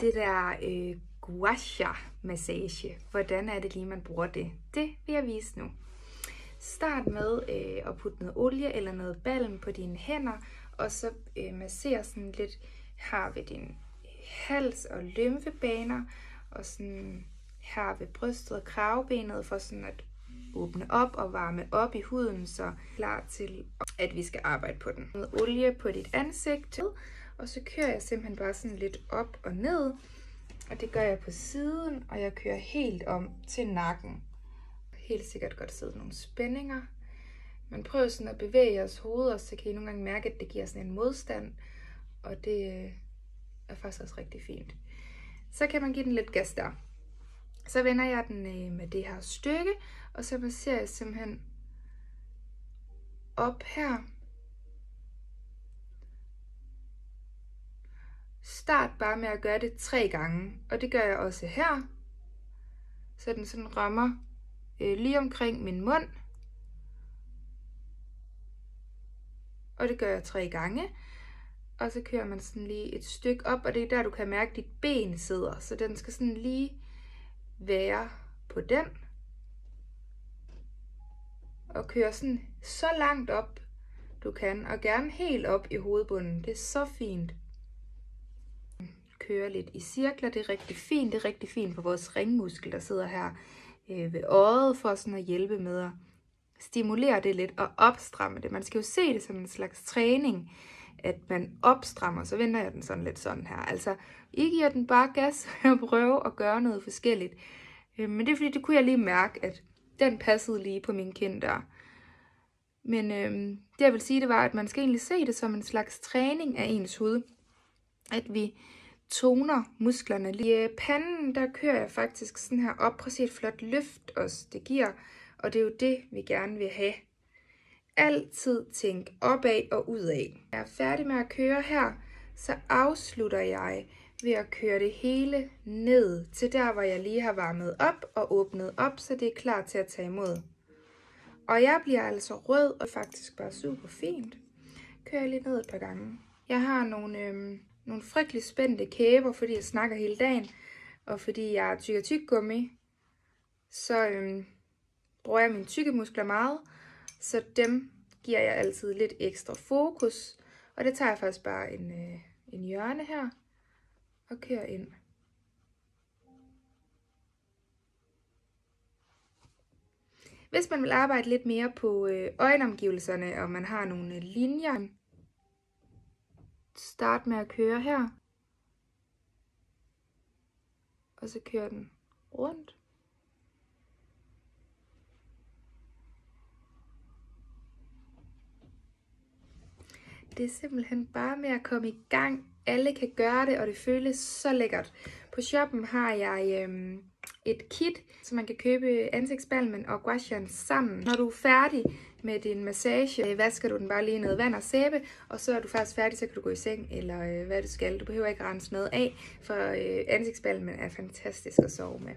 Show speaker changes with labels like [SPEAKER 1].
[SPEAKER 1] Det der gua sha massage, hvordan er det lige, man bruger det? Det vil jeg vise nu. Start med at putte noget olie eller noget balm på dine hænder, og så massere sådan lidt her ved din hals og lymfebaner, og sådan her ved brystet og kravebenet, for sådan at åbne op og varme op i huden, så klar til, at vi skal arbejde på den. Med olie på dit ansigt, og så kører jeg simpelthen bare sådan lidt op og ned, og det gør jeg på siden, og jeg kører helt om til nakken. Helt sikkert godt sidde nogle spændinger. Man prøver sådan at bevæge jeres hoved, og så kan I nogle gange mærke, at det giver sådan en modstand, og det er faktisk også rigtig fint. Så kan man give den lidt gas der. Så vender jeg den med det her stykke, og så masserer jeg simpelthen op her. Start bare med at gøre det 3 gange, og det gør jeg også her. Så den sådan rammer lige omkring min mund. Og det gør jeg 3 gange. Og så kører man sådan lige et stykke op, og det er der, du kan mærke, at dit ben sidder. Så den skal sådan lige være på den. Og køre sådan så langt op, du kan. Og gerne helt op i hovedbunden. Det er så fint. Køre lidt i cirkler, det er rigtig fint. Det er rigtig fint for vores ringmuskel, der sidder her ved øjet, for sådan at hjælpe med at stimulere det lidt og opstramme det. Man skal jo se det som en slags træning, at man opstrammer. Så vender jeg den sådan lidt sådan her. Altså, I giver den bare gas og prøve at gøre noget forskelligt. Men det er fordi, det kunne jeg lige mærke, at den passede lige på min kind der. Men det jeg vil sige, det var, at man skal egentlig se det som en slags træning af ens hud. At vi toner musklerne. Lige i panden, der kører jeg faktisk sådan her op. Prøv at se et flot løft også det giver. Og det er jo det, vi gerne vil have. Altid tænk opad og udad. Når jeg er færdig med at køre her, så afslutter jeg ved at køre det hele ned til der, hvor jeg lige har varmet op og åbnet op, så det er klar til at tage imod. Og jeg bliver altså rød, og faktisk bare super fint. Kører lige ned et par gange. Jeg har nogle frygtelig spændte kæber, fordi jeg snakker hele dagen, og fordi jeg tykker tyggegummi, så bruger jeg mine tykkemuskler meget, så dem giver jeg altid lidt ekstra fokus, og det tager jeg faktisk bare en hjørne her, og kører ind. Hvis man vil arbejde lidt mere på øjenomgivelserne, og man har nogle linjer, start med at køre her, og så kører den rundt. Det er simpelthen bare med at komme i gang. Alle kan gøre det, og det føles så lækkert. På shoppen har jeg et kit, så man kan købe ansigtsbalmen og gua shaen sammen. Når du er færdig med din massage, vasker du den bare lige i noget vand og sæbe, og så er du faktisk færdig, så kan du gå i seng, eller hvad du skal. Du behøver ikke rense noget af, for ansigtsbalmen er fantastisk at sove med.